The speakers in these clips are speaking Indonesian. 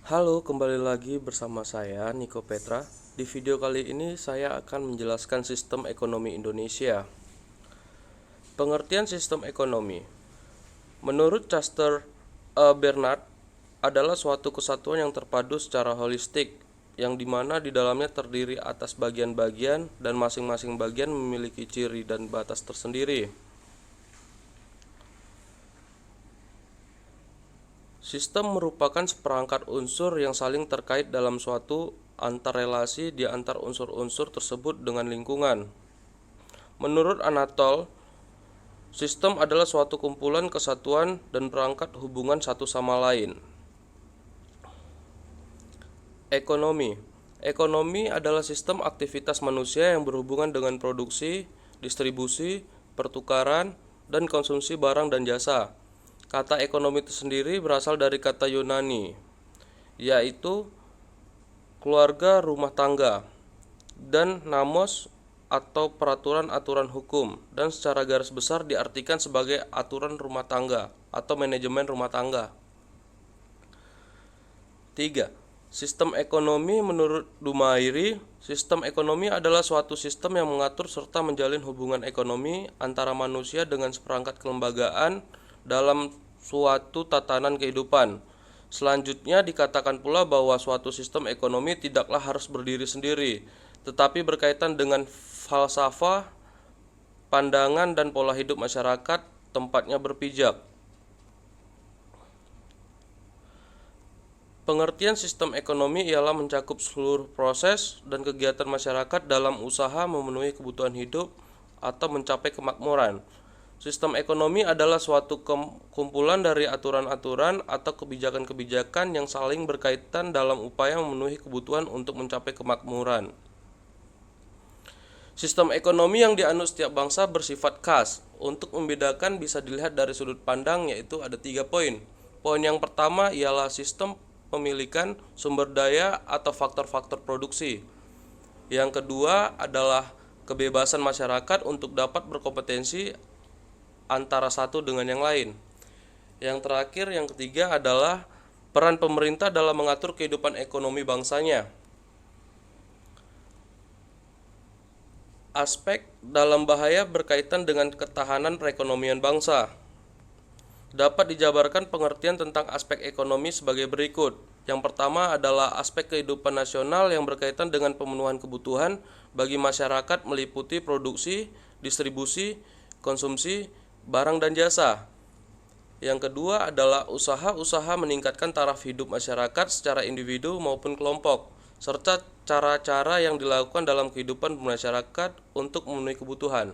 Halo, kembali lagi bersama saya Niko Petra. Di video kali ini saya akan menjelaskan sistem ekonomi Indonesia. Pengertian sistem ekonomi. Menurut Chester Bernard adalah suatu kesatuan yang terpadu secara holistik yang dimana di dalamnya terdiri atas bagian-bagian dan masing-masing bagian memiliki ciri dan batas tersendiri. Sistem merupakan seperangkat unsur yang saling terkait dalam suatu antarrelasi di antar unsur-unsur tersebut dengan lingkungan. Menurut Anatol, sistem adalah suatu kumpulan kesatuan dan perangkat hubungan satu sama lain. Ekonomi. Ekonomi adalah sistem aktivitas manusia yang berhubungan dengan produksi, distribusi, pertukaran, dan konsumsi barang dan jasa. Kata ekonomi itu sendiri berasal dari kata Yunani, yaitu keluarga rumah tangga, dan namos atau peraturan-aturan hukum, dan secara garis besar diartikan sebagai aturan rumah tangga atau manajemen rumah tangga. 3. Sistem ekonomi. Menurut Dumairi, sistem ekonomi adalah suatu sistem yang mengatur serta menjalin hubungan ekonomi antara manusia dengan seperangkat kelembagaan dalam suatu tatanan kehidupan. Selanjutnya dikatakan pula bahwa suatu sistem ekonomi tidaklah harus berdiri sendiri, tetapi berkaitan dengan falsafah, pandangan, dan pola hidup masyarakat tempatnya berpijak. Pengertian sistem ekonomi ialah mencakup seluruh proses dan kegiatan masyarakat dalam usaha memenuhi kebutuhan hidup atau mencapai kemakmuran. Sistem ekonomi adalah suatu kumpulan dari aturan-aturan atau kebijakan-kebijakan yang saling berkaitan dalam upaya memenuhi kebutuhan untuk mencapai kemakmuran. Sistem ekonomi yang dianut setiap bangsa bersifat khas. Untuk membedakan bisa dilihat dari sudut pandang, yaitu ada 3 poin. Poin yang pertama ialah sistem pemilikan sumber daya atau faktor-faktor produksi. Yang kedua adalah kebebasan masyarakat untuk dapat berkompetensi antara satu dengan yang lain. Yang terakhir, yang ketiga adalah peran pemerintah dalam mengatur kehidupan ekonomi bangsanya. Aspek dalam bahaya berkaitan dengan ketahanan perekonomian bangsa. Dapat dijabarkan pengertian tentang aspek ekonomi sebagai berikut. Yang pertama adalah aspek kehidupan nasional yang berkaitan dengan pemenuhan kebutuhan bagi masyarakat meliputi produksi, distribusi, konsumsi, barang dan jasa. Yang kedua adalah usaha-usaha meningkatkan taraf hidup masyarakat secara individu maupun kelompok, serta cara-cara yang dilakukan dalam kehidupan masyarakat untuk memenuhi kebutuhan.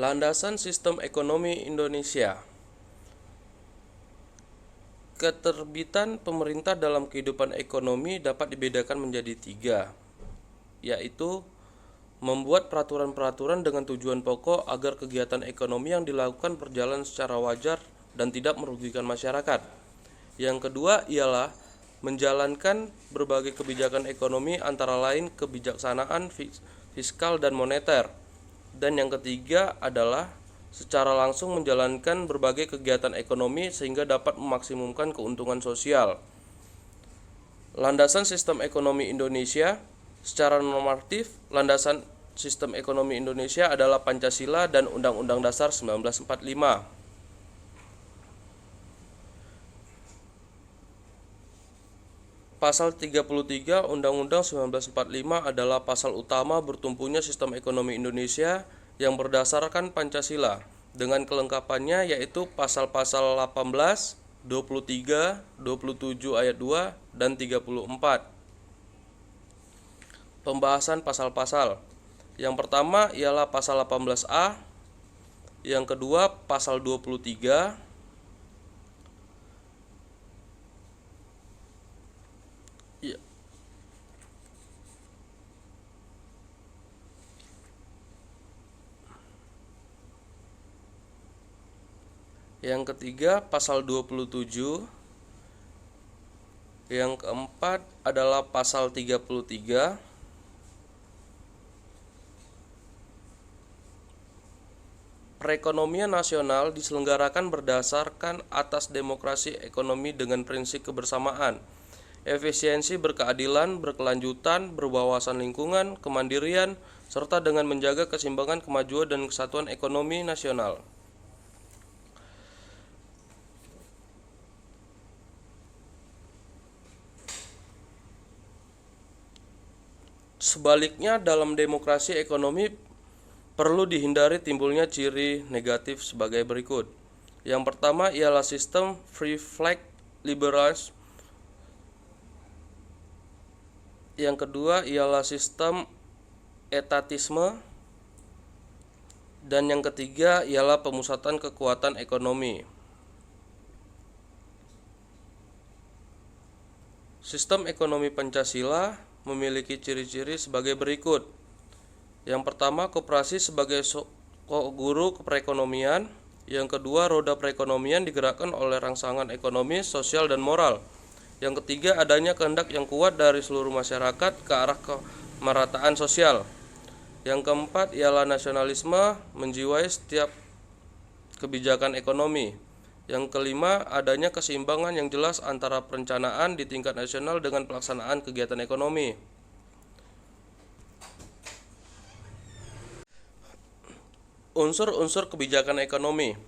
Landasan sistem ekonomi Indonesia. Keterbitan pemerintah dalam kehidupan ekonomi dapat dibedakan menjadi 3, yaitu membuat peraturan-peraturan dengan tujuan pokok agar kegiatan ekonomi yang dilakukan berjalan secara wajar dan tidak merugikan masyarakat. Yang kedua ialah menjalankan berbagai kebijakan ekonomi, antara lain kebijaksanaan fiskal dan moneter. Dan yang ketiga adalah secara langsung menjalankan berbagai kegiatan ekonomi sehingga dapat memaksimumkan keuntungan sosial. Landasan sistem ekonomi Indonesia. Secara normatif, landasan sistem ekonomi Indonesia adalah Pancasila dan Undang-Undang Dasar 1945. Pasal 33 Undang-Undang 1945 adalah pasal utama bertumpunya sistem ekonomi Indonesia yang berdasarkan Pancasila, dengan kelengkapannya yaitu pasal-pasal 18, 23, 27 ayat 2, dan 34. Pembahasan pasal-pasal. Yang pertama ialah pasal 18A, yang kedua pasal 23, yang ketiga pasal 27, Yang keempat adalah pasal 33. Perekonomian nasional diselenggarakan berdasarkan atas demokrasi ekonomi dengan prinsip kebersamaan, efisiensi, berkeadilan, berkelanjutan, berwawasan lingkungan, kemandirian, serta dengan menjaga keseimbangan, kemajuan, dan kesatuan ekonomi nasional. Sebaliknya, dalam demokrasi ekonomi perlu dihindari timbulnya ciri negatif sebagai berikut. Yang pertama ialah sistem free flag liberalisme. Yang kedua ialah sistem etatisme. Dan yang ketiga ialah pemusatan kekuatan ekonomi. Sistem ekonomi Pancasila memiliki ciri-ciri sebagai berikut. Yang pertama, koperasi sebagai guru perekonomian. Yang kedua, roda perekonomian digerakkan oleh rangsangan ekonomi, sosial, dan moral. Yang ketiga, adanya kehendak yang kuat dari seluruh masyarakat ke arah kemerataan sosial. Yang keempat ialah nasionalisme menjiwai setiap kebijakan ekonomi. Yang kelima, adanya keseimbangan yang jelas antara perencanaan di tingkat nasional dengan pelaksanaan kegiatan ekonomi. Unsur-unsur kebijakan ekonomi.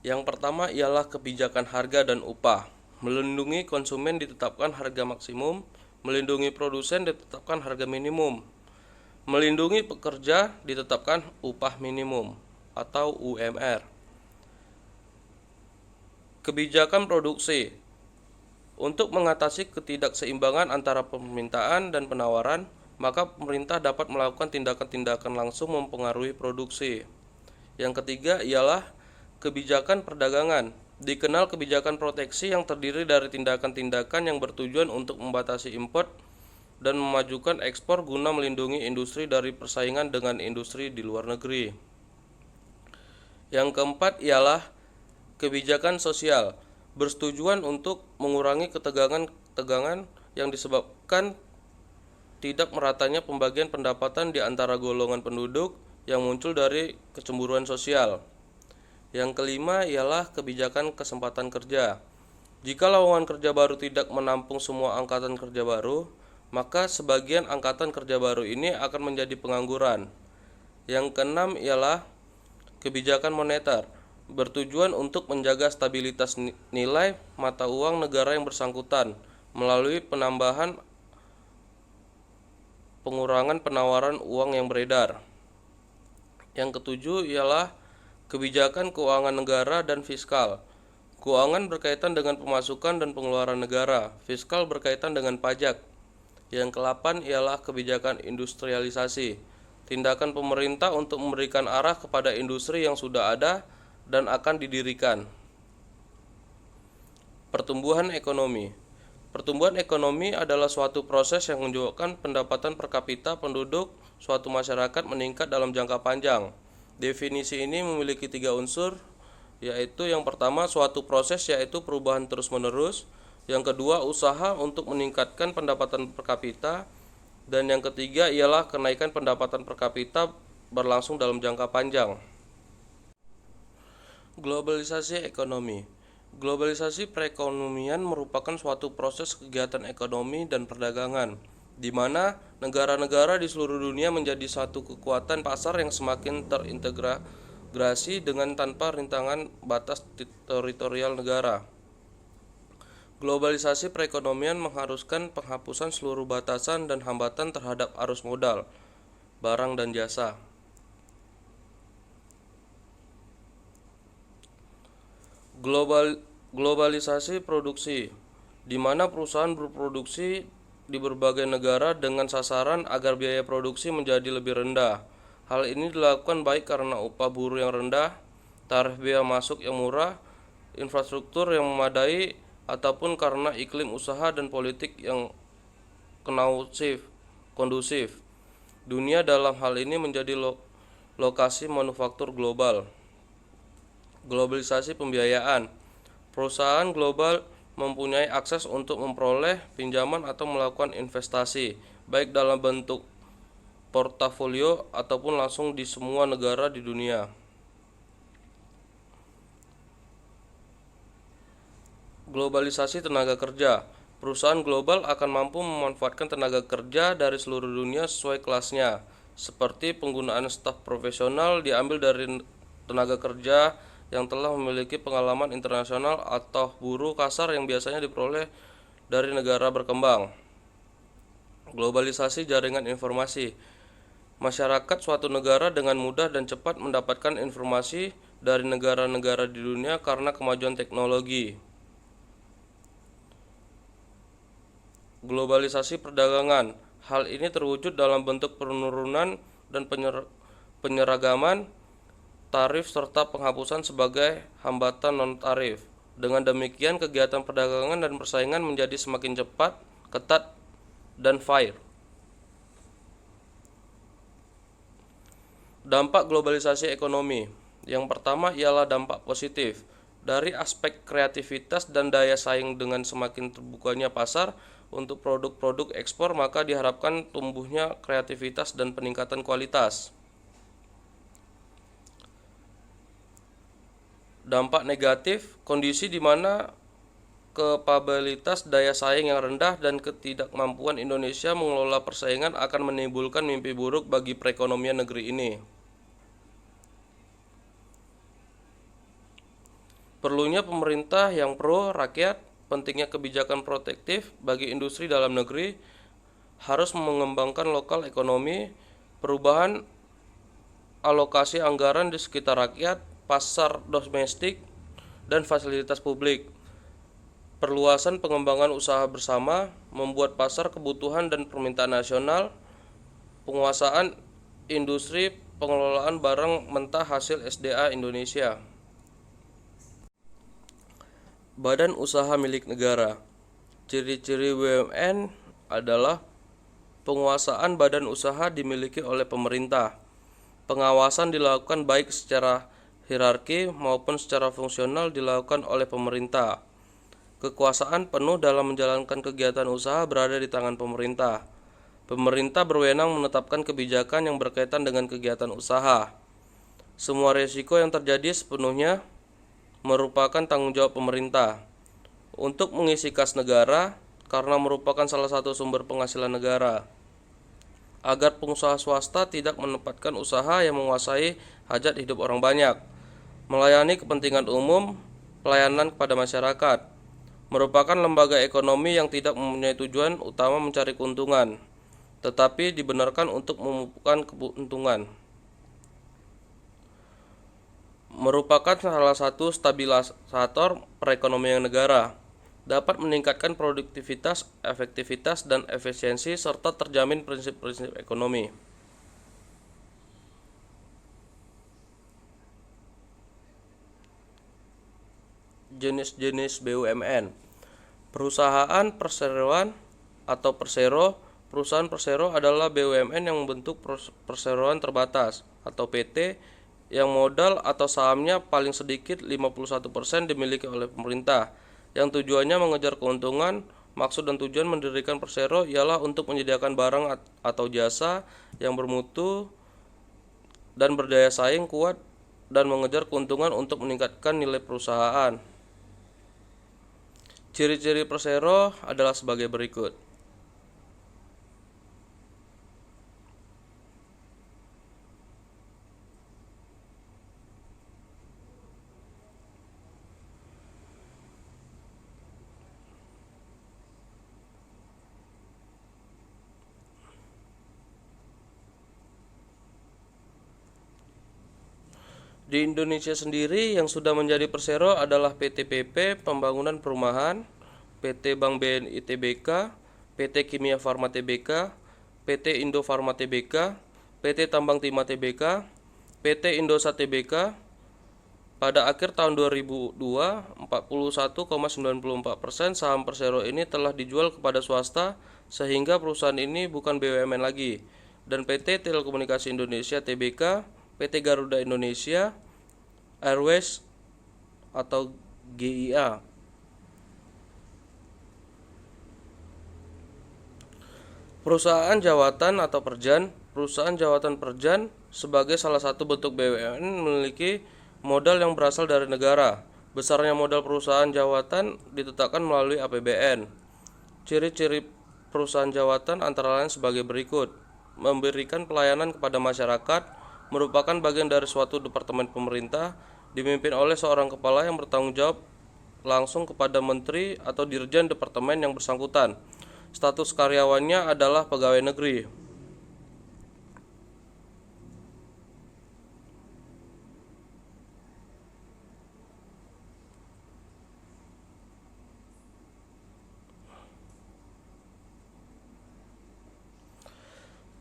Yang pertama ialah kebijakan harga dan upah. Melindungi konsumen ditetapkan harga maksimum, melindungi produsen ditetapkan harga minimum. Melindungi pekerja ditetapkan upah minimum atau UMR. Kebijakan produksi. Untuk mengatasi ketidakseimbangan antara permintaan dan penawaran, maka pemerintah dapat melakukan tindakan-tindakan langsung mempengaruhi produksi. Yang ketiga ialah kebijakan perdagangan. Dikenal kebijakan proteksi yang terdiri dari tindakan-tindakan yang bertujuan untuk membatasi impor dan memajukan ekspor guna melindungi industri dari persaingan dengan industri di luar negeri. Yang keempat ialah kebijakan sosial, bertujuan untuk mengurangi ketegangan yang disebabkan tidak meratanya pembagian pendapatan di antara golongan penduduk yang muncul dari kecemburuan sosial. Yang kelima ialah kebijakan kesempatan kerja. Jika lowongan kerja baru tidak menampung semua angkatan kerja baru, maka sebagian angkatan kerja baru ini akan menjadi pengangguran. Yang keenam ialah kebijakan moneter, bertujuan untuk menjaga stabilitas nilai mata uang negara yang bersangkutan melalui pengurangan penawaran uang yang beredar. Yang ketujuh ialah kebijakan keuangan negara dan fiskal. Keuangan berkaitan dengan pemasukan dan pengeluaran negara, fiskal berkaitan dengan pajak. Yang kedelapan ialah kebijakan industrialisasi, tindakan pemerintah untuk memberikan arah kepada industri yang sudah ada dan akan didirikan. Pertumbuhan ekonomi. Pertumbuhan ekonomi adalah suatu proses yang menunjukkan pendapatan per kapita penduduk suatu masyarakat meningkat dalam jangka panjang. Definisi ini memiliki 3 unsur, yaitu yang pertama suatu proses yaitu perubahan terus-menerus, yang kedua usaha untuk meningkatkan pendapatan per kapita, dan yang ketiga ialah kenaikan pendapatan per kapita berlangsung dalam jangka panjang. Globalisasi ekonomi. Globalisasi perekonomian merupakan suatu proses kegiatan ekonomi dan perdagangan, di mana negara-negara di seluruh dunia menjadi satu kekuatan pasar yang semakin terintegrasi dengan tanpa rintangan batas teritorial negara. Globalisasi perekonomian mengharuskan penghapusan seluruh batasan dan hambatan terhadap arus modal, barang dan jasa. Globalisasi produksi, di mana perusahaan berproduksi di berbagai negara dengan sasaran agar biaya produksi menjadi lebih rendah. Hal ini dilakukan baik karena upah buruh yang rendah, tarif biaya masuk yang murah, infrastruktur yang memadai, ataupun karena iklim usaha dan politik yang kondusif. Dunia dalam hal ini menjadi lokasi manufaktur global. Globalisasi pembiayaan. Perusahaan global mempunyai akses untuk memperoleh pinjaman atau melakukan investasi, baik dalam bentuk portofolio ataupun langsung di semua negara di dunia. Globalisasi tenaga kerja. Perusahaan global akan mampu memanfaatkan tenaga kerja dari seluruh dunia sesuai kelasnya, seperti penggunaan staf profesional diambil dari tenaga kerja yang telah memiliki pengalaman internasional atau buruh kasar yang biasanya diperoleh dari negara berkembang. Globalisasi jaringan informasi. Masyarakat suatu negara dengan mudah dan cepat mendapatkan informasi dari negara-negara di dunia karena kemajuan teknologi. Globalisasi perdagangan. Hal ini terwujud dalam bentuk penurunan dan penyeragaman tarif serta penghapusan sebagai hambatan non-tarif. Dengan demikian, kegiatan perdagangan dan persaingan menjadi semakin cepat, ketat, dan fair. Dampak globalisasi ekonomi. Yang pertama ialah dampak positif. Dari aspek kreativitas dan daya saing dengan semakin terbukanya pasar untuk produk-produk ekspor, maka diharapkan tumbuhnya kreativitas dan peningkatan kualitas. Dampak negatif, kondisi di mana kapabilitas daya saing yang rendah dan ketidakmampuan Indonesia mengelola persaingan akan menimbulkan mimpi buruk bagi perekonomian negeri ini. Perlunya pemerintah yang pro rakyat, pentingnya kebijakan protektif bagi industri dalam negeri, harus mengembangkan lokal ekonomi, perubahan alokasi anggaran di sekitar rakyat, pasar domestik, dan fasilitas publik. Perluasan pengembangan usaha bersama, membuat pasar kebutuhan dan permintaan nasional, penguasaan industri pengelolaan barang mentah hasil SDA Indonesia. Badan usaha milik negara. Ciri-ciri BUMN adalah penguasaan badan usaha dimiliki oleh pemerintah. Pengawasan dilakukan baik secara hierarki maupun secara fungsional dilakukan oleh pemerintah. Kekuasaan penuh dalam menjalankan kegiatan usaha berada di tangan pemerintah. Pemerintah berwenang menetapkan kebijakan yang berkaitan dengan kegiatan usaha. Semua risiko yang terjadi sepenuhnya merupakan tanggung jawab pemerintah. Untuk mengisi kas negara, karena merupakan salah satu sumber penghasilan negara. Agar pengusaha swasta tidak menempatkan usaha yang menguasai hajat hidup orang banyak. Melayani kepentingan umum, pelayanan kepada masyarakat. Merupakan lembaga ekonomi yang tidak mempunyai tujuan utama mencari keuntungan, tetapi dibenarkan untuk memupukkan keuntungan. Merupakan salah satu stabilisator perekonomian negara, dapat meningkatkan produktivitas, efektivitas, dan efisiensi, serta terjamin prinsip-prinsip ekonomi. Jenis-jenis BUMN. Perusahaan perseroan atau persero. Perusahaan persero adalah BUMN yang membentuk perseroan terbatas atau PT yang modal atau sahamnya paling sedikit 51% dimiliki oleh pemerintah, yang tujuannya mengejar keuntungan. Maksud dan tujuan mendirikan persero ialah untuk menyediakan barang atau jasa yang bermutu dan berdaya saing kuat dan mengejar keuntungan untuk meningkatkan nilai perusahaan. Ciri-ciri persero adalah sebagai berikut. Di Indonesia sendiri yang sudah menjadi persero adalah PT PP Pembangunan Perumahan, PT Bank BNI Tbk, PT Kimia Farma Tbk, PT Indofarma Tbk, PT Tambang Timah Tbk, PT Indosat Tbk. Pada akhir tahun 2002, 41,94% saham persero ini telah dijual kepada swasta, sehingga perusahaan ini bukan BUMN lagi, dan PT Telekomunikasi Indonesia Tbk, PT Garuda Indonesia Airways atau GIA. Perusahaan jawatan atau perjan. Perusahaan jawatan perjan sebagai salah satu bentuk BUMN memiliki modal yang berasal dari negara. Besarnya modal perusahaan jawatan ditetapkan melalui APBN. Ciri-ciri perusahaan jawatan antara lain sebagai berikut: memberikan pelayanan kepada masyarakat, merupakan bagian dari suatu departemen pemerintah, dipimpin oleh seorang kepala yang bertanggung jawab langsung kepada menteri atau dirjen departemen yang bersangkutan. Status karyawannya adalah pegawai negeri.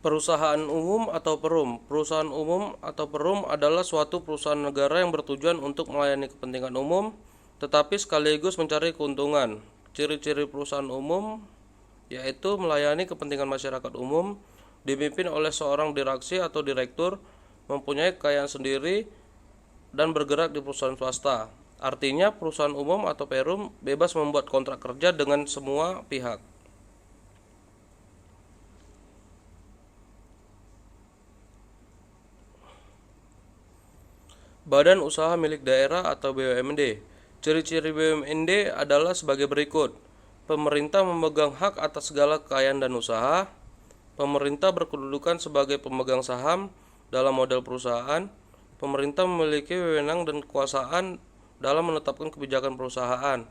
Perusahaan umum atau perum. Perusahaan umum atau perum adalah suatu perusahaan negara yang bertujuan untuk melayani kepentingan umum, tetapi sekaligus mencari keuntungan. Ciri-ciri perusahaan umum yaitu melayani kepentingan masyarakat umum, dipimpin oleh seorang direksi atau direktur, mempunyai kekayaan sendiri, dan bergerak di perusahaan swasta. Artinya perusahaan umum atau perum bebas membuat kontrak kerja dengan semua pihak. Badan Usaha Milik Daerah atau BUMD. Ciri-ciri BUMD adalah sebagai berikut: pemerintah memegang hak atas segala kekayaan dan usaha. Pemerintah berkedudukan sebagai pemegang saham dalam modal perusahaan. Pemerintah memiliki wewenang dan kekuasaan dalam menetapkan kebijakan perusahaan.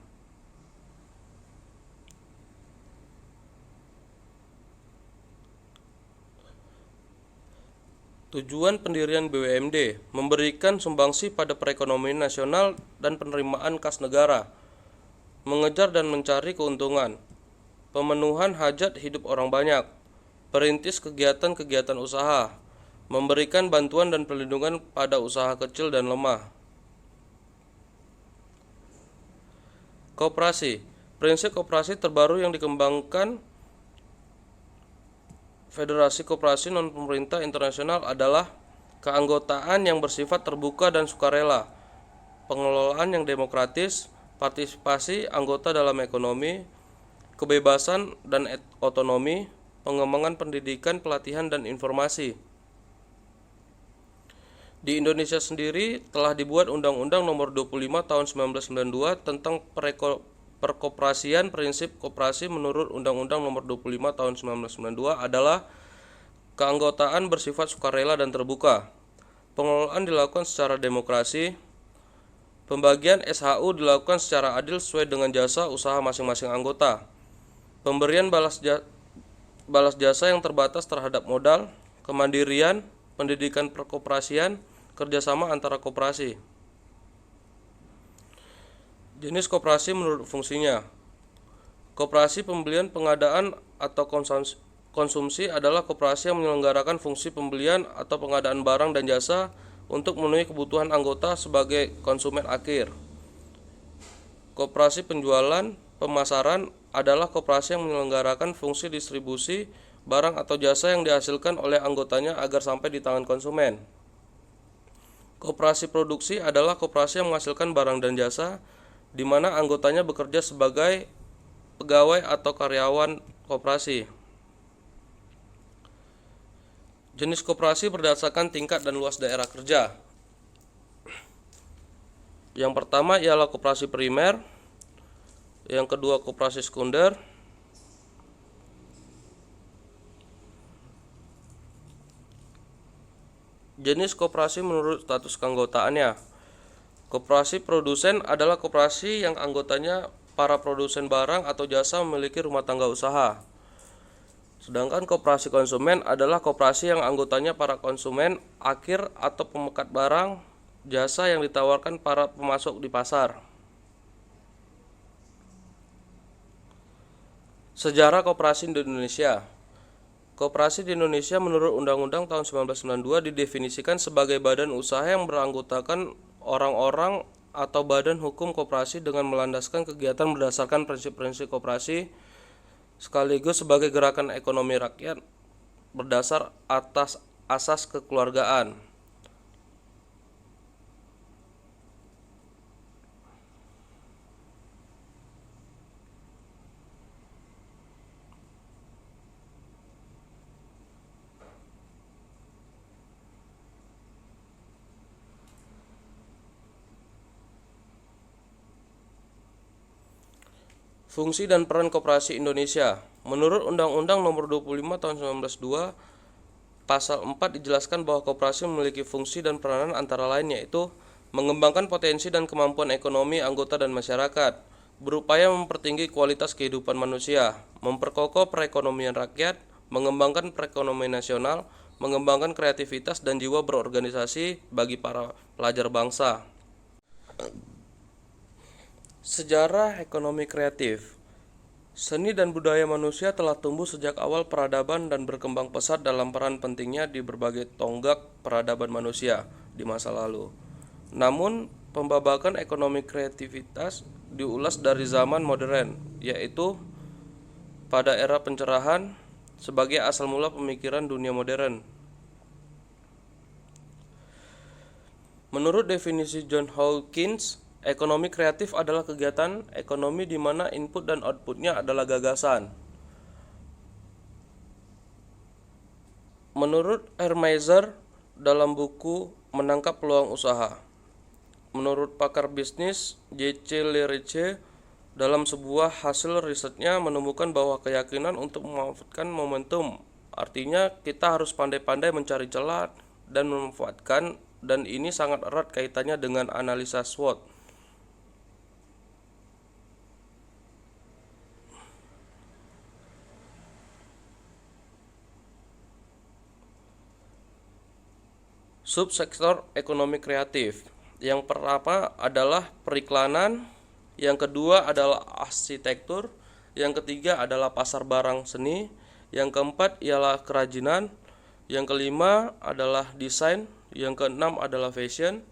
Tujuan pendirian BUMD: memberikan sumbangsi pada perekonomian nasional dan penerimaan kas negara, mengejar dan mencari keuntungan, pemenuhan hajat hidup orang banyak, perintis kegiatan-kegiatan usaha, memberikan bantuan dan perlindungan pada usaha kecil dan lemah. Koperasi. Prinsip koperasi terbaru yang dikembangkan Federasi Koperasi Non-Pemerintah Internasional adalah keanggotaan yang bersifat terbuka dan sukarela, pengelolaan yang demokratis, partisipasi anggota dalam ekonomi, kebebasan dan otonomi, pengembangan pendidikan, pelatihan, dan informasi. Di Indonesia sendiri telah dibuat Undang-Undang Nomor 25 Tahun 1992 tentang perkoperasian. Prinsip koperasi menurut Undang-Undang Nomor 25 Tahun 1992 adalah keanggotaan bersifat sukarela dan terbuka. Pengelolaan dilakukan secara demokrasi. Pembagian SHU dilakukan secara adil sesuai dengan jasa usaha masing-masing anggota. Pemberian balas jasa yang terbatas terhadap modal, kemandirian, pendidikan perkoperasian, kerjasama antara koperasi. Jenis koperasi menurut fungsinya. Koperasi pembelian, pengadaan, atau konsumsi adalah koperasi yang menyelenggarakan fungsi pembelian atau pengadaan barang dan jasa untuk memenuhi kebutuhan anggota sebagai konsumen akhir. Koperasi penjualan, pemasaran adalah koperasi yang menyelenggarakan fungsi distribusi barang atau jasa yang dihasilkan oleh anggotanya agar sampai di tangan konsumen. Koperasi produksi adalah koperasi yang menghasilkan barang dan jasa di mana anggotanya bekerja sebagai pegawai atau karyawan koperasi. Jenis koperasi berdasarkan tingkat dan luas daerah kerja. Yang pertama ialah koperasi primer, yang kedua koperasi sekunder, jenis koperasi menurut status keanggotaannya. Koperasi produsen adalah koperasi yang anggotanya para produsen barang atau jasa memiliki rumah tangga usaha. Sedangkan koperasi konsumen adalah koperasi yang anggotanya para konsumen akhir atau pemekat barang jasa yang ditawarkan para pemasok di pasar. Sejarah koperasi di Indonesia. Koperasi di Indonesia menurut Undang-Undang tahun 1992 didefinisikan sebagai badan usaha yang beranggotakan orang-orang atau badan hukum koperasi dengan melandaskan kegiatan berdasarkan prinsip-prinsip koperasi sekaligus sebagai gerakan ekonomi rakyat berdasar atas asas kekeluargaan. Fungsi dan peran koperasi Indonesia. Menurut Undang-Undang Nomor 25 Tahun 1902, Pasal 4 dijelaskan bahwa koperasi memiliki fungsi dan peranan antara lain yaitu mengembangkan potensi dan kemampuan ekonomi anggota dan masyarakat, berupaya mempertinggi kualitas kehidupan manusia, memperkokoh perekonomian rakyat, mengembangkan perekonomian nasional, mengembangkan kreativitas dan jiwa berorganisasi bagi para pelajar bangsa. Sejarah ekonomi kreatif. Seni dan budaya manusia telah tumbuh sejak awal peradaban dan berkembang pesat dalam peran pentingnya di berbagai tonggak peradaban manusia di masa lalu. Namun, pembabakan ekonomi kreativitas diulas dari zaman modern, yaitu pada era pencerahan sebagai asal mula pemikiran dunia modern. Menurut definisi John Hawkins, ekonomi kreatif adalah kegiatan ekonomi di mana input dan outputnya adalah gagasan. Menurut Hermeiser dalam buku Menangkap Peluang Usaha. Menurut pakar bisnis J.C. Leriche dalam sebuah hasil risetnya menemukan bahwa keyakinan untuk memanfaatkan momentum, artinya kita harus pandai-pandai mencari celah dan memanfaatkan, dan ini sangat erat kaitannya dengan analisa SWOT. Subsektor ekonomi kreatif. Yang pertama adalah periklanan, yang kedua adalah arsitektur, yang ketiga adalah pasar barang seni, yang keempat ialah kerajinan, yang kelima adalah desain, yang keenam adalah fashion,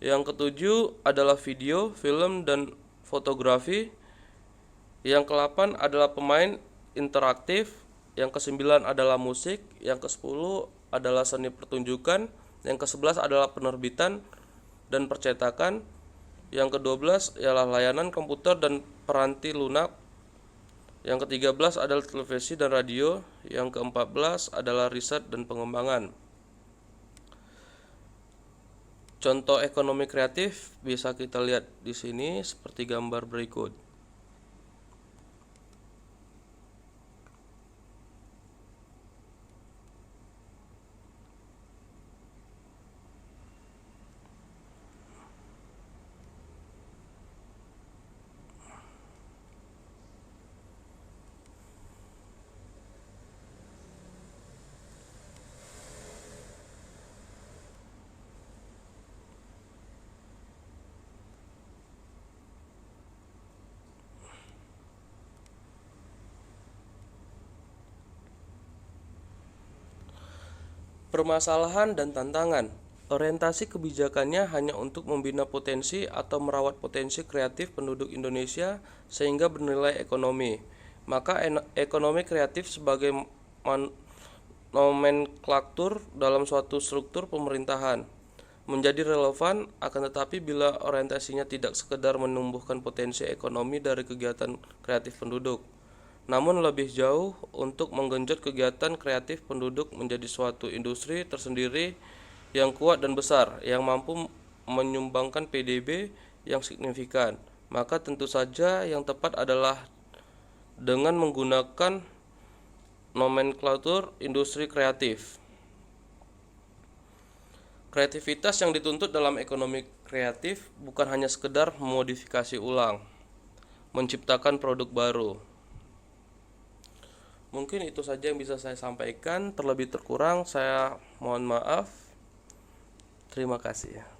yang ketujuh adalah video, film, dan fotografi, yang ke-8 adalah pemain interaktif, yang ke-9 adalah musik, yang ke-10 adalah seni pertunjukan, yang ke-11 adalah penerbitan dan percetakan, yang ke-12 ialah layanan komputer dan peranti lunak, yang ke-13 adalah televisi dan radio, yang ke-14 adalah riset dan pengembangan. Contoh ekonomi kreatif bisa kita lihat di sini seperti gambar berikut. Permasalahan dan tantangan. Orientasi kebijakannya hanya untuk membina potensi atau merawat potensi kreatif penduduk Indonesia sehingga bernilai ekonomi. Maka ekonomi kreatif sebagai nomenklatur dalam suatu struktur pemerintahan menjadi relevan, akan tetapi bila orientasinya tidak sekedar menumbuhkan potensi ekonomi dari kegiatan kreatif penduduk, namun lebih jauh untuk menggenjot kegiatan kreatif penduduk menjadi suatu industri tersendiri yang kuat dan besar, yang mampu menyumbangkan PDB yang signifikan, maka tentu saja yang tepat adalah dengan menggunakan nomenklatur industri kreatif. Kreativitas yang dituntut dalam ekonomi kreatif bukan hanya sekedar memodifikasi ulang, menciptakan produk baru. Mungkin itu saja yang bisa saya sampaikan. Terlebih terkurang saya mohon maaf. Terima kasih.